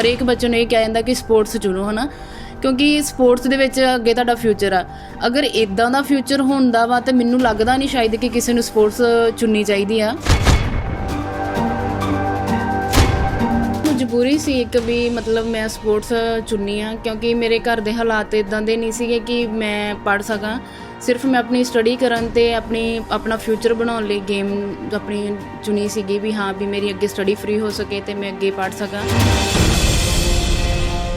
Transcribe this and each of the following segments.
ਹਰੇਕ ਬੱਚੇ ਨੂੰ ਇਹ ਕਿਹਾ ਜਾਂਦਾ ਕਿ ਸਪੋਰਟਸ ਚੁਣੋ, ਹੈ ਨਾ, ਕਿਉਂਕਿ ਸਪੋਰਟਸ ਦੇ ਵਿੱਚ ਅੱਗੇ ਤੁਹਾਡਾ ਫਿਊਚਰ ਆ। ਅਗਰ ਇੱਦਾਂ ਦਾ ਫਿਊਚਰ ਹੁੰਦਾ ਵਾ ਤਾਂ ਮੈਨੂੰ ਲੱਗਦਾ ਨਹੀਂ ਸ਼ਾਇਦ ਕਿ ਕਿਸੇ ਨੂੰ ਸਪੋਰਟਸ ਚੁਣਨੀ ਚਾਹੀਦੀ ਆ। ਮਜਬੂਰੀ ਸੀ ਇੱਕ ਵੀ ਮਤਲਬ ਮੈਂ ਸਪੋਰਟਸ ਚੁਣਨੀ ਆ, ਕਿਉਂਕਿ ਮੇਰੇ ਘਰ ਦੇ ਹਾਲਾਤ ਇੱਦਾਂ ਦੇ ਨਹੀਂ ਸੀਗੇ ਕਿ ਮੈਂ ਪੜ੍ਹ ਸਕਾਂ। ਸਿਰਫ ਮੈਂ ਆਪਣੀ ਸਟੱਡੀ ਕਰਨ ਅਤੇ ਆਪਣਾ ਫਿਊਚਰ ਬਣਾਉਣ ਲਈ ਗੇਮ ਆਪਣੀ ਚੁਣੀ ਸੀਗੀ ਵੀ ਹਾਂ ਵੀ ਮੇਰੀ ਅੱਗੇ ਸਟੱਡੀ ਫਰੀ ਹੋ ਸਕੇ ਅਤੇ ਮੈਂ ਅੱਗੇ ਪੜ੍ਹ ਸਕਾਂ।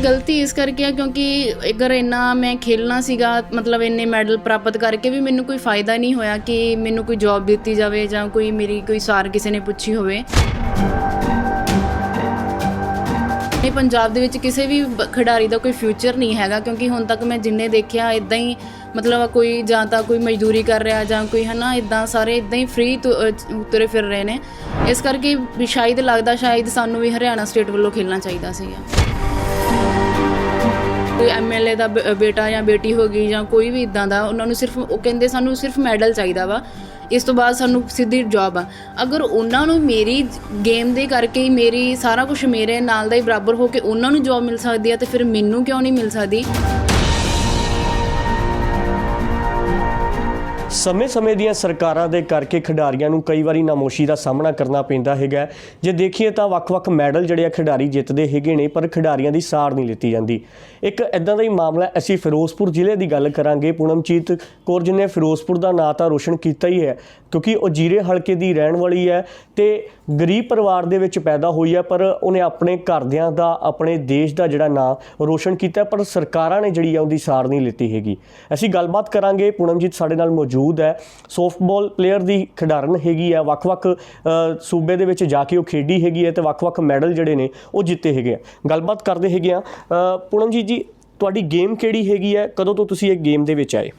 ਗਲਤੀ ਇਸ ਕਰਕੇ ਆ ਕਿਉਂਕਿ ਅਗਰ ਇੰਨਾ ਮੈਂ ਖੇਲਣਾ ਸੀਗਾ, ਮਤਲਬ ਇੰਨੇ ਮੈਡਲ ਪ੍ਰਾਪਤ ਕਰਕੇ ਵੀ ਮੈਨੂੰ ਕੋਈ ਫਾਇਦਾ ਨਹੀਂ ਹੋਇਆ ਕਿ ਮੈਨੂੰ ਕੋਈ ਜੋਬ ਦਿੱਤੀ ਜਾਵੇ ਜਾਂ ਕੋਈ ਮੇਰੀ ਕੋਈ ਸਾਰ ਕਿਸੇ ਨੇ ਪੁੱਛੀ ਹੋਵੇ। ਪੰਜਾਬ ਦੇ ਵਿੱਚ ਕਿਸੇ ਵੀ ਖਿਡਾਰੀ ਦਾ ਕੋਈ ਫਿਊਚਰ ਨਹੀਂ ਹੈਗਾ, ਕਿਉਂਕਿ ਹੁਣ ਤੱਕ ਮੈਂ ਜਿੰਨੇ ਦੇਖਿਆ ਇੱਦਾਂ ਹੀ ਮਤਲਬ ਕੋਈ ਜਾਂ ਤਾਂ ਕੋਈ ਮਜ਼ਦੂਰੀ ਕਰ ਰਿਹਾ ਜਾਂ ਕੋਈ ਹੈ ਨਾ, ਇੱਦਾਂ ਸਾਰੇ ਇੱਦਾਂ ਹੀ ਫ੍ਰੀ ਤੁਰੇ ਫਿਰ ਰਹੇ ਨੇ। ਇਸ ਕਰਕੇ ਵੀ ਸ਼ਾਇਦ ਸਾਨੂੰ ਵੀ ਹਰਿਆਣਾ ਸਟੇਟ ਵੱਲੋਂ ਖੇਲਣਾ ਚਾਹੀਦਾ ਸੀਗਾ। ਕੋਈ MLA ਦਾ ਬੇਟਾ ਜਾਂ ਬੇਟੀ ਹੋ ਗਈ ਜਾਂ ਕੋਈ ਵੀ ਇੱਦਾਂ ਦਾ, ਉਹਨਾਂ ਨੂੰ ਸਿਰਫ ਉਹ ਕਹਿੰਦੇ ਸਾਨੂੰ ਸਿਰਫ ਮੈਡਲ ਚਾਹੀਦਾ ਵਾ, ਇਸ ਤੋਂ ਬਾਅਦ ਸਾਨੂੰ ਸਿੱਧੀ ਜੋਬ ਆ। ਅਗਰ ਉਹਨਾਂ ਨੂੰ ਮੇਰੀ ਗੇਮ ਦੇ ਕਰਕੇ ਹੀ ਮੇਰੀ ਸਾਰਾ ਕੁਛ ਮੇਰੇ ਨਾਲ ਦਾ ਹੀ ਬਰਾਬਰ ਹੋ ਕੇ ਉਹਨਾਂ ਨੂੰ ਜੋਬ ਮਿਲ ਸਕਦੀ ਆ, ਤਾਂ ਫਿਰ ਮੈਨੂੰ ਕਿਉਂ ਨਹੀਂ ਮਿਲ ਸਕਦੀ। ਸਮੇਂ ਦੀਆਂ ਸਰਕਾਰਾਂ ਦੇ ਕਰਕੇ ਖਿਡਾਰੀਆਂ ਨੂੰ ਕਈ ਵਾਰੀ ਨਾਮੋਸ਼ੀ ਦਾ ਸਾਹਮਣਾ ਕਰਨਾ ਪੈਂਦਾ ਹੈਗਾ। ਜੇ ਦੇਖੀਏ ਤਾਂ ਵੱਖ-ਵੱਖ ਮੈਡਲ ਜਿਹੜੇ ਆ ਖਿਡਾਰੀ ਜਿੱਤਦੇ ਹੈਗੇ ਨੇ, ਪਰ ਖਿਡਾਰੀਆਂ ਦੀ ਸਾਰ ਨਹੀਂ ਲਿੱਤੀ ਜਾਂਦੀ। ਇੱਕ ਇੱਦਾਂ ਦਾ ਹੀ ਮਾਮਲਾ ਅਸੀਂ ਫਿਰੋਜ਼ਪੁਰ ਜ਼ਿਲ੍ਹੇ ਦੀ ਗੱਲ ਕਰਾਂਗੇ। ਪੂਨਮਜੀਤ ਕੌਰ ਜਿਹਨੇ ਫਿਰੋਜ਼ਪੁਰ ਦਾ ਨਾਂ ਤਾਂ ਰੋਸ਼ਨ ਕੀਤਾ ਹੀ ਹੈ, ਕਿਉਂਕਿ ਉਹ ਜੀਰੇ ਹਲਕੇ ਦੀ ਰਹਿਣ ਵਾਲੀ ਹੈ ਅਤੇ ਗਰੀਬ ਪਰਿਵਾਰ ਦੇ ਵਿੱਚ ਪੈਦਾ ਹੋਈ ਹੈ, ਪਰ ਉਹਨੇ ਆਪਣੇ ਘਰਦਿਆਂ ਦਾ, ਆਪਣੇ ਦੇਸ਼ ਦਾ ਜਿਹੜਾ ਨਾਂ ਰੋਸ਼ਨ ਕੀਤਾ, ਪਰ ਸਰਕਾਰਾਂ ਨੇ ਜਿਹੜੀ ਆ ਉਹਦੀ ਸਾਰ ਨਹੀਂ ਲਿੱਤੀ ਹੈਗੀ। ਅਸੀਂ ਗੱਲਬਾਤ ਕਰਾਂਗੇ। ਪੂਨਮਜੀਤ ਸਾਡੇ ਨਾਲ ਮੌਜੂਦ ਹੈ, ਸੌਫਟਬਾਲ ਪਲੇਅਰ ਦੀ ਖਿਡਾਰਨ ਹੈਗੀ ਆ, ਵੱਖ-ਵੱਖ ਸੂਬੇ ਦੇ ਵਿੱਚ ਜਾ ਕੇ ਉਹ ਖੇਡੀ ਹੈਗੀ ਹੈ ਅਤੇ ਵੱਖ-ਵੱਖ ਮੈਡਲ ਜਿਹੜੇ ਨੇ ਉਹ ਜਿੱਤੇ ਹੈਗੇ ਆ। ਗੱਲਬਾਤ ਕਰਦੇ ਹੈਗੇ ਆ। ਪੂਨਮਜੀਤ ਜੀ, ਤੁਹਾਡੀ ਗੇਮ ਕਿਹੜੀ ਹੈਗੀ ਹੈ? ਕਦੋਂ ਤੋਂ ਤੁਸੀਂ ਇਹ ਗੇਮ ਦੇ ਵਿੱਚ ਆਏ?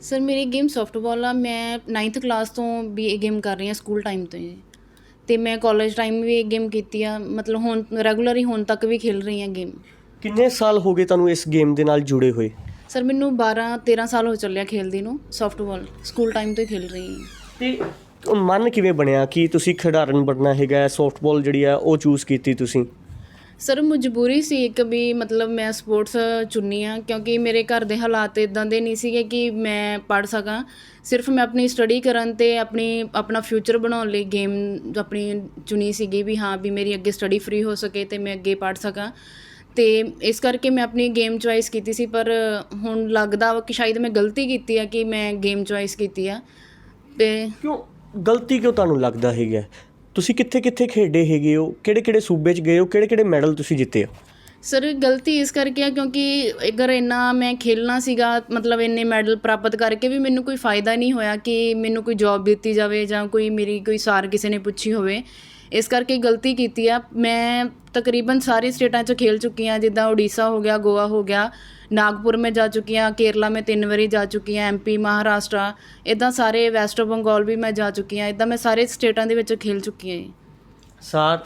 ਸਰ ਮੇਰੀ ਗੇਮ ਸੌਫਟਬਾਲ ਆ। ਮੈਂ 9th ਕਲਾਸ ਤੋਂ ਵੀ ਇਹ ਗੇਮ ਕਰ ਰਹੀ ਹਾਂ, ਸਕੂਲ ਟਾਈਮ ਤੋਂ ਜੀ, ਅਤੇ ਮੈਂ ਕਾਲਜ ਟਾਈਮ ਵੀ ਇਹ ਗੇਮ ਕੀਤੀ ਆ, ਮਤਲਬ ਹੁਣ ਰੈਗੂਲਰ ਹੀ ਹੁਣ ਤੱਕ ਵੀ ਖੇਲ ਰਹੀ ਹਾਂ ਗੇਮ। ਕਿੰਨੇ ਸਾਲ ਹੋ ਗਏ ਤੁਹਾਨੂੰ ਇਸ ਗੇਮ ਦੇ ਨਾਲ ਜੁੜੇ ਹੋਏ? ਸਰ ਮੈਨੂੰ 12-13 ਸਾਲ ਹੋ ਚੱਲਿਆ ਖੇਲਦੀ ਨੂੰ। ਸੌਫਟਬਾਲ ਸਕੂਲ ਟਾਈਮ ਤੋਂ ਹੀ ਖੇਲ ਰਹੀ ਹਾਂ। ਅਤੇ ਮਨ ਕਿਵੇਂ ਬਣਿਆ ਕਿ ਤੁਸੀਂ ਖਿਡਾਰਨ ਬਣਨਾ ਹੈਗਾ, ਸੌਫਟਬਾਲ ਜਿਹੜੀ ਆ ਉਹ ਚੂਜ਼ ਕੀਤੀ ਤੁਸੀਂ? ਸਰ ਮਜਬੂਰੀ ਸੀ ਇੱਕ ਵੀ ਮਤਲਬ ਮੈਂ ਸਪੋਰਟਸ ਚੁਣਨੀ ਆ, ਕਿਉਂਕਿ ਮੇਰੇ ਘਰ ਦੇ ਹਾਲਾਤ ਇੱਦਾਂ ਦੇ ਨਹੀਂ ਸੀਗੇ ਕਿ ਮੈਂ ਪੜ੍ਹ ਸਕਾਂ। ਸਿਰਫ ਮੈਂ ਆਪਣੀ ਸਟੱਡੀ ਕਰਨ ਅਤੇ ਆਪਣਾ ਫਿਊਚਰ ਬਣਾਉਣ ਲਈ ਗੇਮ ਆਪਣੀ ਚੁਣੀ ਸੀਗੀ ਵੀ ਹਾਂ ਵੀ ਮੇਰੀ ਅੱਗੇ ਸਟੱਡੀ ਫਰੀ ਹੋ ਸਕੇ ਅਤੇ ਮੈਂ ਅੱਗੇ ਪੜ੍ਹ ਸਕਾਂ, ਅਤੇ ਇਸ ਕਰਕੇ ਮੈਂ ਆਪਣੀ ਗੇਮ ਚੋਇਸ ਕੀਤੀ ਸੀ। ਪਰ ਹੁਣ ਲੱਗਦਾ ਵਾ ਕਿ ਸ਼ਾਇਦ ਮੈਂ ਗਲਤੀ ਕੀਤੀ ਆ ਕਿ ਮੈਂ ਗੇਮ ਚੋਇਸ ਕੀਤੀ ਆ। ਅਤੇ ਕਿਉਂ ਗਲਤੀ ਕਿਉਂ ਤੁਹਾਨੂੰ ਲੱਗਦਾ ਹੈਗਾ? ਤੁਸੀਂ ਕਿੱਥੇ ਖੇਡੇ ਹੈਗੇ ਹੋ, ਕਿਹੜੇ ਸੂਬੇ 'ਚ ਗਏ ਹੋ, ਕਿਹੜੇ ਮੈਡਲ ਤੁਸੀਂ ਜਿੱਤੇ ਹੋ? ਸਰ ਗਲਤੀ ਇਸ ਕਰਕੇ ਆ ਕਿਉਂਕਿ ਅਗਰ ਇੰਨਾ ਮੈਂ ਖੇਲਣਾ ਸੀਗਾ, ਮਤਲਬ ਇੰਨੇ ਮੈਡਲ ਪ੍ਰਾਪਤ ਕਰਕੇ ਵੀ ਮੈਨੂੰ ਕੋਈ ਫਾਇਦਾ ਨਹੀਂ ਹੋਇਆ ਕਿ ਮੈਨੂੰ ਕੋਈ ਜੋਬ ਦਿੱਤੀ ਜਾਵੇ ਜਾਂ ਕੋਈ ਮੇਰੀ ਕੋਈ ਸਾਰ ਕਿਸੇ ਨੇ ਪੁੱਛੀ ਹੋਵੇ। ਇਸ ਕਰਕੇ ਗਲਤੀ ਕੀਤੀ ਆ। ਮੈਂ ਤਕਰੀਬਨ ਸਾਰੀ ਸਟੇਟਾਂ 'ਚ ਖੇਲ ਚੁੱਕੀ ਹਾਂ, ਜਿੱਦਾਂ ਉੜੀਸਾ ਹੋ ਗਿਆ, ਗੋਆ ਹੋ ਗਿਆ, ਨਾਗਪੁਰ ਮੈਂ ਜਾ ਚੁੱਕੀ ਹਾਂ, ਕੇਰਲਾ ਮੈਂ 3 ਵਾਰੀ ਜਾ ਚੁੱਕੀ ਹਾਂ, MP, ਮਹਾਰਾਸ਼ਟਰ, ਇੱਦਾਂ ਸਾਰੇ ਵੈਸਟ ਬੰਗਾਲ ਵੀ ਮੈਂ ਜਾ ਚੁੱਕੀ ਹਾਂ। ਇੱਦਾਂ ਮੈਂ ਸਾਰੇ ਸਟੇਟਾਂ ਦੇ ਵਿੱਚ ਖੇਲ ਚੁੱਕੀ ਹਾਂ ਜੀ। ਸਾਰ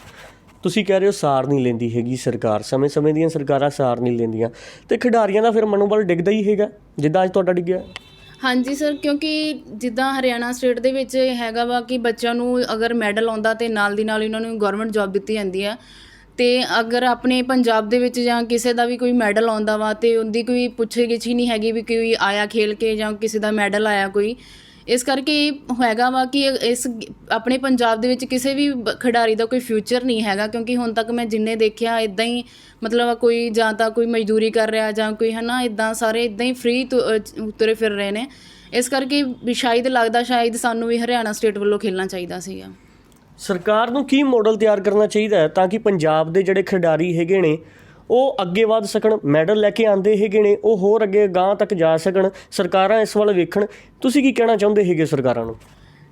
ਤੁਸੀਂ ਕਹਿ ਰਹੇ ਹੋ ਸਾਰ ਨਹੀਂ ਲੈਂਦੀ ਹੈਗੀ ਸਰਕਾਰ, ਸਮੇਂ ਦੀਆਂ ਸਰਕਾਰਾਂ ਸਾਰ ਨਹੀਂ ਲੈਂਦੀਆਂ, ਅਤੇ ਖਿਡਾਰੀਆਂ ਦਾ ਫਿਰ ਮਨੋਬਲ ਡਿੱਗਦਾ ਹੀ ਹੈਗਾ ਜਿੱਦਾਂ ਅੱਜ ਤੁਹਾਡਾ ਡਿੱਗਿਆ? ਹਾਂਜੀ ਸਰ, ਕਿਉਂਕਿ ਜਿੱਦਾਂ ਹਰਿਆਣਾ ਸਟੇਟ ਦੇ ਵਿੱਚ ਹੈਗਾ ਵਾ ਕਿ ਬੱਚਿਆਂ ਨੂੰ ਅਗਰ ਮੈਡਲ ਆਉਂਦਾ ਅਤੇ ਨਾਲ ਦੀ ਨਾਲ ਉਹਨਾਂ ਨੂੰ ਗੌਰਮੈਂਟ ਜੋਬ ਦਿੱਤੀ ਜਾਂਦੀ ਆ, ਅਤੇ ਅਗਰ ਆਪਣੇ ਪੰਜਾਬ ਦੇ ਵਿੱਚ ਜਾਂ ਕਿਸੇ ਦਾ ਵੀ ਕੋਈ ਮੈਡਲ ਆਉਂਦਾ ਵਾ ਅਤੇ ਉਹਦੀ ਕੋਈ ਪੁੱਛ-ਗਿੱਛ ਹੀ ਨਹੀਂ ਹੈਗੀ ਵੀ ਕੋਈ ਆਇਆ ਖੇਲ ਕੇ ਜਾਂ ਕਿਸੇ ਦਾ ਮੈਡਲ ਆਇਆ ਕੋਈ। ਇਸ ਕਰਕੇ ਹੈਗਾ ਵਾ ਕਿ ਆਪਣੇ ਪੰਜਾਬ ਦੇ ਵਿੱਚ ਕਿਸੇ ਵੀ ਖਿਡਾਰੀ ਦਾ ਕੋਈ ਫਿਊਚਰ ਨਹੀਂ ਹੈਗਾ, ਕਿਉਂਕਿ ਹੁਣ ਤੱਕ ਮੈਂ ਜਿੰਨੇ ਦੇਖਿਆ ਇੱਦਾਂ ਹੀ ਮਤਲਬ ਕੋਈ ਜਾਂ ਤਾਂ ਕੋਈ ਮਜ਼ਦੂਰੀ ਕਰ ਰਿਹਾ ਜਾਂ ਕੋਈ ਹੈ ਨਾ, ਇੱਦਾਂ ਸਾਰੇ ਇੱਦਾਂ ਹੀ ਫ੍ਰੀ ਤੁਰੇ ਫਿਰ ਰਹੇ ਨੇ। ਇਸ ਕਰਕੇ ਵੀ ਸ਼ਾਇਦ ਸਾਨੂੰ ਵੀ ਹਰਿਆਣਾ ਸਟੇਟ ਵੱਲੋਂ ਖੇਲਣਾ ਚਾਹੀਦਾ ਸੀਗਾ। ਸਰਕਾਰ ਨੂੰ ਕੀ ਮਾਡਲ ਤਿਆਰ ਕਰਨਾ ਚਾਹੀਦਾ ਹੈ ਤਾਂ ਕਿ ਪੰਜਾਬ ਦੇ ਜਿਹੜੇ ਖਿਡਾਰੀ ਹੈਗੇ ਨੇ ਉਹ ਅੱਗੇ ਵਧ ਸਕਣ, ਮੈਡਲ ਲੈ ਕੇ ਆਉਂਦੇ ਹੈਗੇ ਨੇ ਉਹ ਹੋਰ ਅੱਗੇ ਗਾਂਹ ਤੱਕ ਜਾ ਸਕਣ, ਸਰਕਾਰਾਂ ਇਸ ਵੱਲ ਵੇਖਣ। ਤੁਸੀਂ ਕੀ ਕਹਿਣਾ ਚਾਹੁੰਦੇ ਹੈਗੇ ਸਰਕਾਰਾਂ ਨੂੰ?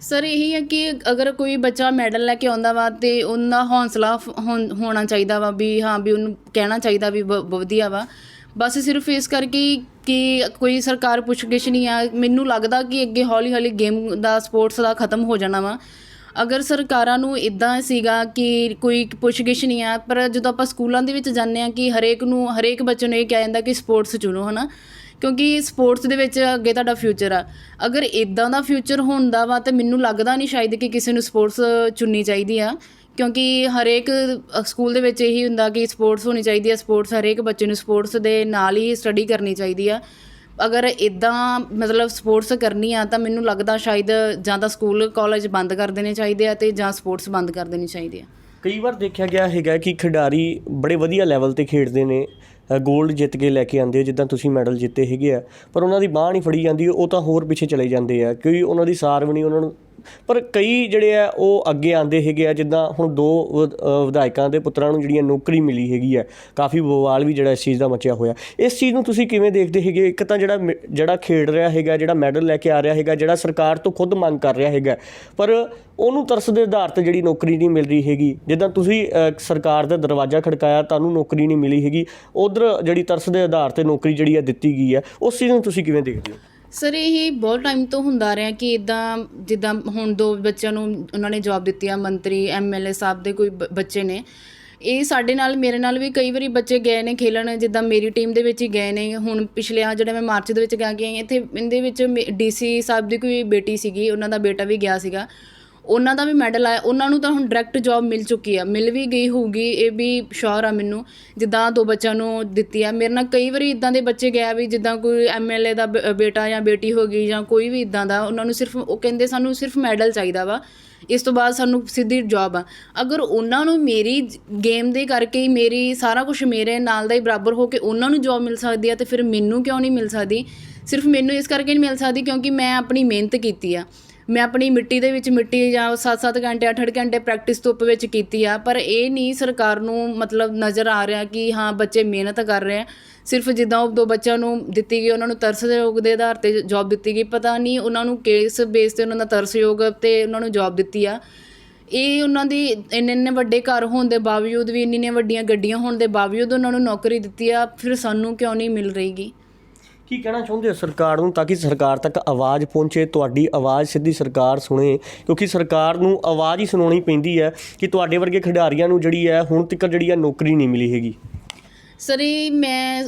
ਸਰ ਇਹੀ ਹੈ ਕਿ ਅਗਰ ਕੋਈ ਬੱਚਾ ਮੈਡਲ ਲੈ ਕੇ ਆਉਂਦਾ ਵਾ ਅਤੇ ਉਹਦਾ ਹੌਂਸਲਾ ਹੋਣਾ ਚਾਹੀਦਾ ਵਾ ਵੀ ਹਾਂ ਵੀ ਉਹਨੂੰ ਕਹਿਣਾ ਚਾਹੀਦਾ ਵੀ ਵਧੀਆ ਵਾ। ਬਸ ਸਿਰਫ ਇਸ ਕਰਕੇ ਕਿ ਕੋਈ ਸਰਕਾਰ ਪੁੱਛ-ਗਿੱਛ ਨਹੀਂ ਆ। ਮੈਨੂੰ ਲੱਗਦਾ ਕਿ ਅੱਗੇ ਹੌਲੀ ਗੇਮ ਦਾ ਸਪੋਰਟਸ ਦਾ ਖਤਮ ਹੋ ਜਾਣਾ ਵਾ। ਅਗਰ ਸਰਕਾਰਾਂ ਨੂੰ ਇੱਦਾਂ ਸੀਗਾ ਕਿ ਕੋਈ ਪੁੱਛ-ਗਿੱਛ ਨਹੀਂ ਆ, ਪਰ ਜਦੋਂ ਆਪਾਂ ਸਕੂਲਾਂ ਦੇ ਵਿੱਚ ਜਾਂਦੇ ਹਾਂ ਕਿ ਹਰੇਕ ਬੱਚੇ ਨੂੰ ਇਹ ਕਿਹਾ ਜਾਂਦਾ ਕਿ ਸਪੋਰਟਸ ਚੁਣੋ, ਹੈ ਨਾ, ਕਿਉਂਕਿ ਸਪੋਰਟਸ ਦੇ ਵਿੱਚ ਅੱਗੇ ਤੁਹਾਡਾ ਫਿਊਚਰ ਆ। ਅਗਰ ਇੱਦਾਂ ਦਾ ਫਿਊਚਰ ਹੁੰਦਾ ਵਾ ਤਾਂ ਮੈਨੂੰ ਲੱਗਦਾ ਨਹੀਂ ਸ਼ਾਇਦ ਕਿ ਕਿਸੇ ਨੂੰ ਸਪੋਰਟਸ ਚੁਣਨੀ ਚਾਹੀਦੀ ਆ, ਕਿਉਂਕਿ ਹਰੇਕ ਸਕੂਲ ਦੇ ਵਿੱਚ ਇਹੀ ਹੁੰਦਾ ਕਿ ਸਪੋਰਟਸ ਹੋਣੀ ਚਾਹੀਦੀ ਹੈ, ਸਪੋਰਟਸ ਹਰੇਕ ਬੱਚੇ ਨੂੰ ਸਪੋਰਟਸ ਦੇ ਨਾਲ ਹੀ ਸਟੱਡੀ ਕਰਨੀ ਚਾਹੀਦੀ ਆ। ਅਗਰ ਇੱਦਾਂ ਮਤਲਬ ਸਪੋਰਟਸ ਕਰਨੀ ਆ ਤਾਂ ਮੈਨੂੰ ਲੱਗਦਾ ਸ਼ਾਇਦ ਜਾਂ ਤਾਂ ਸਕੂਲ ਕਾਲਜ ਬੰਦ ਕਰ ਦੇਣੇ ਚਾਹੀਦੇ ਆ ਅਤੇ ਜਾਂ ਸਪੋਰਟਸ ਬੰਦ ਕਰ ਦੇਣੀ ਚਾਹੀਦੀ ਆ। ਕਈ ਵਾਰ ਦੇਖਿਆ ਗਿਆ ਹੈਗਾ ਕਿ ਖਿਡਾਰੀ ਬੜੇ ਵਧੀਆ ਲੈਵਲ 'ਤੇ ਖੇਡਦੇ ਨੇ, ਗੋਲਡ ਜਿੱਤ ਕੇ ਲੈ ਕੇ ਆਉਂਦੇ ਆ, ਜਿੱਦਾਂ ਤੁਸੀਂ ਮੈਡਲ ਜਿੱਤੇ ਹੈਗੇ ਆ, ਪਰ ਉਹਨਾਂ ਦੀ ਬਾਂਹ ਨਹੀਂ ਫੜੀ ਜਾਂਦੀ, ਉਹ ਤਾਂ ਹੋਰ ਪਿੱਛੇ ਚਲੇ ਜਾਂਦੇ ਆ ਕਿਉਂਕਿ ਉਹਨਾਂ ਦੀ ਸਾਰ ਵੀ ਨਹੀਂ ਉਹਨਾਂ ਨੂੰ। ਪਰ ਕਈ ਜਿਹੜੇ ਆ ਉਹ ਅੱਗੇ ਆਉਂਦੇ ਹੈਗੇ ਆ, ਜਿੱਦਾਂ ਹੁਣ 2 ਵਿਧਾਇਕਾਂ ਦੇ ਪੁੱਤਰਾਂ ਨੂੰ ਜਿਹੜੀਆਂ ਨੌਕਰੀ ਮਿਲੀ ਹੈਗੀ ਆ, ਕਾਫੀ ਬਵਾਲ ਵੀ ਜਿਹੜਾ ਇਸ ਚੀਜ਼ ਦਾ ਮਚਿਆ ਹੋਇਆ। ਇਸ ਚੀਜ਼ ਨੂੰ ਤੁਸੀਂ ਕਿਵੇਂ ਦੇਖਦੇ ਹੈਗੇ? ਇੱਕ ਤਾਂ ਜਿਹੜਾ ਖੇਡ ਰਿਹਾ ਹੈਗਾ, ਜਿਹੜਾ ਮੈਡਲ ਲੈ ਕੇ ਆ ਰਿਹਾ ਹੈਗਾ, ਜਿਹੜਾ ਸਰਕਾਰ ਤੋਂ ਖੁਦ ਮੰਗ ਕਰ ਰਿਹਾ ਹੈਗਾ, ਪਰ ਉਹਨੂੰ ਤਰਸ ਦੇ ਆਧਾਰ 'ਤੇ ਜਿਹੜੀ ਨੌਕਰੀ ਨਹੀਂ ਮਿਲ ਰਹੀ ਹੈਗੀ। ਜਿੱਦਾਂ ਤੁਸੀਂ ਸਰਕਾਰ ਦਾ ਦਰਵਾਜ਼ਾ ਖੜਕਾਇਆ, ਤੁਹਾਨੂੰ ਨੌਕਰੀ ਨਹੀਂ ਮਿਲੀ ਹੈਗੀ, ਉੱਧਰ ਜਿਹੜੀ ਤਰਸ ਦੇ ਆਧਾਰ 'ਤੇ ਨੌਕਰੀ ਜਿਹੜੀ ਆ ਦਿੱਤੀ ਗਈ ਹੈ, ਉਸ ਚੀਜ਼ ਨੂੰ ਤੁਸੀਂ ਕਿਵੇਂ ਦੇਖਦੇ ਹੋ? ਸਰ ਇਹ ਬਹੁਤ ਟਾਈਮ ਤੋਂ ਹੁੰਦਾ ਰਿਹਾ ਕਿ ਇੱਦਾਂ ਜਿੱਦਾਂ ਹੁਣ 2 ਬੱਚਿਆਂ ਨੂੰ ਉਹਨਾਂ ਨੇ ਜੋਬ ਦਿੱਤੀ ਆ, ਮੰਤਰੀ MLA ਸਾਹਿਬ ਦੇ ਕੋਈ ਬੱਚੇ ਨੇ। ਇਹ ਸਾਡੇ ਨਾਲ ਮੇਰੇ ਨਾਲ ਵੀ ਕਈ ਵਾਰੀ ਬੱਚੇ ਗਏ ਨੇ ਖੇਲਣ, ਜਿੱਦਾਂ ਮੇਰੀ ਟੀਮ ਦੇ ਵਿੱਚ ਹੀ ਗਏ ਨੇ। ਹੁਣ ਪਿਛਲੇ ਜਿਹੜਾ ਮੈਂ ਮਾਰਚ ਦੇ ਵਿੱਚ ਗਿਆ ਕਿ ਇੱਥੇ ਇਹਦੇ ਵਿੱਚ DC ਸਾਹਿਬ ਦੀ ਕੋਈ ਬੇਟੀ ਸੀਗੀ, ਉਹਨਾਂ ਦਾ ਬੇਟਾ ਵੀ ਗਿਆ ਸੀਗਾ, ਉਹਨਾਂ ਦਾ ਵੀ ਮੈਡਲ ਆਇਆ। ਉਹਨਾਂ ਨੂੰ ਤਾਂ ਹੁਣ ਡਾਇਰੈਕਟ ਜੋਬ ਮਿਲ ਚੁੱਕੀ ਆ, ਮਿਲ ਵੀ ਗਈ ਹੋਊਗੀ, ਇਹ ਵੀ ਸ਼ੋਰ ਆ ਮੈਨੂੰ, ਜਿੱਦਾਂ 2 ਬੱਚਿਆਂ ਨੂੰ ਦਿੱਤੀ ਆ। ਮੇਰੇ ਨਾਲ ਕਈ ਵਾਰੀ ਇੱਦਾਂ ਦੇ ਬੱਚੇ ਗਿਆ ਵੀ ਜਿੱਦਾਂ ਕੋਈ MLA ਦਾ ਬੇਟਾ ਜਾਂ ਬੇਟੀ ਹੋ ਗਈ ਜਾਂ ਕੋਈ ਵੀ ਇੱਦਾਂ ਦਾ, ਉਹਨਾਂ ਨੂੰ ਸਿਰਫ ਉਹ ਕਹਿੰਦੇ ਸਾਨੂੰ ਸਿਰਫ ਮੈਡਲ ਚਾਹੀਦਾ ਵਾ, ਇਸ ਤੋਂ ਬਾਅਦ ਸਾਨੂੰ ਸਿੱਧੀ ਜੋਬ ਆ। ਅਗਰ ਉਹਨਾਂ ਨੂੰ ਮੇਰੀ ਗੇਮ ਦੇ ਕਰਕੇ ਹੀ ਮੇਰੀ ਸਾਰਾ ਕੁਛ ਮੇਰੇ ਨਾਲ ਦਾ ਹੀ ਬਰਾਬਰ ਹੋ ਕੇ ਉਹਨਾਂ ਨੂੰ ਜੋਬ ਮਿਲ ਸਕਦੀ ਆ, ਅਤੇ ਫਿਰ ਮੈਨੂੰ ਕਿਉਂ ਨਹੀਂ ਮਿਲ ਸਕਦੀ? ਸਿਰਫ ਮੈਨੂੰ ਇਸ ਕਰਕੇ ਨਹੀਂ ਮਿਲ ਸਕਦੀ ਕਿਉਂਕਿ ਮੈਂ ਆਪਣੀ ਮਿਹਨਤ ਕੀਤੀ ਆ, ਮੈਂ ਆਪਣੀ ਮਿੱਟੀ ਦੇ ਵਿੱਚ ਮਿੱਟੀ ਜਾਂ 7-7 ਘੰਟੇ 8-8 ਘੰਟੇ ਪ੍ਰੈਕਟਿਸ ਧੁੱਪ ਵਿੱਚ ਕੀਤੀ ਆ। ਪਰ ਇਹ ਨਹੀਂ ਸਰਕਾਰ ਨੂੰ ਮਤਲਬ ਨਜ਼ਰ ਆ ਰਿਹਾ ਕਿ ਹਾਂ ਬੱਚੇ ਮਿਹਨਤ ਕਰ ਰਹੇ ਆ। ਸਿਰਫ ਜਿੱਦਾਂ ਉਹ 2 ਬੱਚਿਆਂ ਨੂੰ ਦਿੱਤੀ ਗਈ, ਉਹਨਾਂ ਨੂੰ ਤਰਸਯੋਗ ਦੇ ਆਧਾਰ 'ਤੇ ਜੋਬ ਦਿੱਤੀ ਗਈ, ਪਤਾ ਨਹੀਂ ਉਹਨਾਂ ਨੂੰ ਕਿਸ ਬੇਸ 'ਤੇ ਉਹਨਾਂ ਦਾ ਤਰਸਯੋਗ 'ਤੇ ਉਹਨਾਂ ਨੂੰ ਜੋਬ ਦਿੱਤੀ ਆ। ਇਹ ਉਹਨਾਂ ਦੀ ਇੰਨੇ ਵੱਡੇ ਘਰ ਹੋਣ ਦੇ ਬਾਵਜੂਦ ਵੀ, ਇੰਨੀਆਂ ਵੱਡੀਆਂ ਗੱਡੀਆਂ ਹੋਣ ਦੇ ਬਾਵਜੂਦ ਉਹਨਾਂ ਨੂੰ ਨੌਕਰੀ ਦਿੱਤੀ ਆ, ਫਿਰ ਸਾਨੂੰ ਕਿਉਂ ਨਹੀਂ ਮਿਲ ਰਹੀਗੀ? ਕੀ ਕਹਿਣਾ ਚਾਹੁੰਦੇ ਹੋ ਸਰਕਾਰ ਨੂੰ ਤਾਂ ਕਿ ਸਰਕਾਰ ਤੱਕ ਆਵਾਜ਼ ਪਹੁੰਚੇ, ਤੁਹਾਡੀ ਆਵਾਜ਼ ਸਿੱਧੀ ਸਰਕਾਰ ਸੁਣੇ? ਕਿਉਂਕਿ ਸਰਕਾਰ ਨੂੰ ਆਵਾਜ਼ ਹੀ ਸੁਣਾਉਣੀ ਪੈਂਦੀ ਹੈ ਕਿ ਤੁਹਾਡੇ ਵਰਗੇ ਖਿਡਾਰੀਆਂ ਨੂੰ ਜਿਹੜੀ ਹੈ ਹੁਣ ਤੱਕ ਜਿਹੜੀ ਹੈ ਨੌਕਰੀ ਨਹੀਂ ਮਿਲੀ ਹੈਗੀ। ਸਰ ਇਹ ਮੈਂ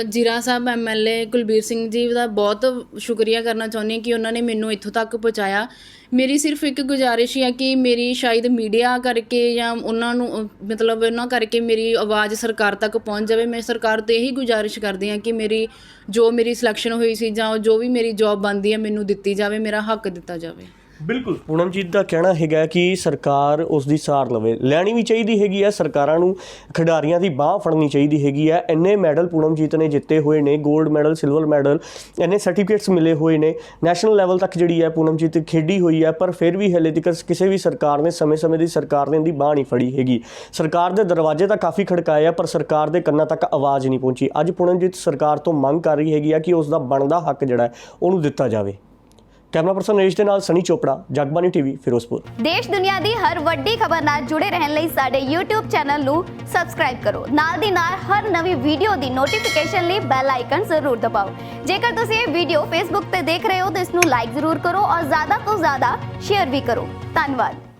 ਜੀਰਾ ਸਾਹਿਬ MLA ਕੁਲਬੀਰ ਸਿੰਘ ਜੀ ਦਾ ਬਹੁਤ ਸ਼ੁਕਰੀਆ ਕਰਨਾ ਚਾਹੁੰਦੀ ਹਾਂ ਕਿ ਉਹਨਾਂ ਨੇ ਮੈਨੂੰ ਇੱਥੋਂ ਤੱਕ ਪਹੁੰਚਾਇਆ। ਮੇਰੀ ਸਿਰਫ ਇੱਕ ਗੁਜ਼ਾਰਿਸ਼ ਹੀ ਆ ਕਿ ਮੇਰੀ ਸ਼ਾਇਦ ਮੀਡੀਆ ਕਰਕੇ ਜਾਂ ਉਹਨਾਂ ਨੂੰ ਮਤਲਬ ਉਹਨਾਂ ਕਰਕੇ ਮੇਰੀ ਆਵਾਜ਼ ਸਰਕਾਰ ਤੱਕ ਪਹੁੰਚ ਜਾਵੇ। ਮੈਂ ਸਰਕਾਰ ਤੋਂ ਇਹੀ ਗੁਜ਼ਾਰਿਸ਼ ਕਰਦੀ ਹਾਂ ਕਿ ਮੇਰੀ ਸਿਲੈਕਸ਼ਨ ਹੋਈ ਸੀ ਜਾਂ ਜੋ ਵੀ ਮੇਰੀ ਜੋਬ ਬਣਦੀ ਹੈ ਮੈਨੂੰ ਦਿੱਤੀ ਜਾਵੇ, ਮੇਰਾ ਹੱਕ ਦਿੱਤਾ ਜਾਵੇ। ਬਿਲਕੁਲ, ਪੂਨਮਜੀਤ ਦਾ ਕਹਿਣਾ ਹੈਗਾ ਕਿ ਸਰਕਾਰ ਉਸ ਦੀ ਸਾਰ ਲਵੇ, ਲੈਣੀ ਵੀ ਚਾਹੀਦੀ ਹੈਗੀ ਹੈ। ਸਰਕਾਰਾਂ ਨੂੰ ਖਿਡਾਰੀਆਂ ਦੀ ਬਾਂਹ ਫੜਨੀ ਚਾਹੀਦੀ ਹੈਗੀ ਹੈ। ਇੰਨੇ ਮੈਡਲ ਪੂਨਮਜੀਤ ਨੇ ਜਿੱਤੇ ਹੋਏ ਨੇ, 골ਡ ਮੈਡਲ, ਸਿਲਵਰ ਮੈਡਲ, ਇੰਨੇ ਸਰਟੀਫਿਕੇਟਸ ਮਿਲੇ ਹੋਏ ਨੇ, ਨੈਸ਼ਨਲ ਲੈਵਲ ਤੱਕ ਜਿਹੜੀ ਹੈ ਪੂਨਮਜੀਤ ਖੇਡੀ ਹੋਈ ਹੈ, ਪਰ ਫਿਰ ਵੀ ਹਲੇ ਤੱਕ ਕਿਸੇ ਵੀ ਸਰਕਾਰ ਨੇ ਸਮੇਂ ਦੀ ਸਰਕਾਰ ਨੇ ਇਹਦੀ ਬਾਂਹ ਨਹੀਂ ਫੜੀ ਹੈਗੀ। ਸਰਕਾਰ ਦੇ ਦਰਵਾਜ਼ੇ ਤਾਂ ਕਾਫੀ ਖੜਕਾਏ ਆ, ਪਰ ਸਰਕਾਰ ਦੇ ਕੰਨਾਂ ਤੱਕ ਆਵਾਜ਼ ਨਹੀਂ ਪਹੁੰਚੀ। ਅੱਜ ਪੂਨਮਜੀਤ ਸਰਕਾਰ ਤੋਂ ਮੰਗ ਕਰ ਰਹੀ ਹੈਗੀ ਆ ਕਿ ਉਸ ਦਾ ਬਣਦਾ ਹੱਕ ਜਿਹੜਾ ਹੈ ਉਹਨੂੰ ਦਿੱਤਾ ਜਾਵੇ। ਕੈਮਰਾ ਪਰਸਨ ਨਰੇਸ਼ ਦੇ ਨਾਲ ਸਨੀ ਚੋਪੜਾ, ਜਗਬਾਨੀ TV, ਫਿਰੋਜ਼ਪੁਰ। ਦੇਸ਼ ਦੁਨੀਆ ਦੀ ਹਰ ਵੱਡੀ ਖਬਰ ਨਾਲ ਜੁੜੇ ਰਹਿਣ ਲਈ ਸਾਡੇ YouTube ਚੈਨਲ ਨੂੰ ਸਬਸਕ੍ਰਾਈਬ ਕਰੋ। ਨਾਲ ਦੀ ਨਾਲ ਹਰ ਨਵੀਂ ਵੀਡੀਓ ਦੀ ਨੋਟੀਫਿਕੇਸ਼ਨ ਲਈ ਬੈਲ ਆਈਕਨ ਜ਼ਰੂਰ ਦਬਾਓ। ਜੇਕਰ ਤੁਸੀਂ ਇਹ ਵੀਡੀਓ Facebook ਤੇ ਦੇਖ ਰਹੇ ਹੋ ਤਾਂ ਇਸ ਨੂੰ ਲਾਈਕ ਜ਼ਰੂਰ ਕਰੋ ਔਰ ਜ਼ਿਆਦਾ ਤੋਂ ਜ਼ਿਆਦਾ ਸ਼ੇਅਰ ਵੀ ਕਰੋ। ਧੰਨਵਾਦ।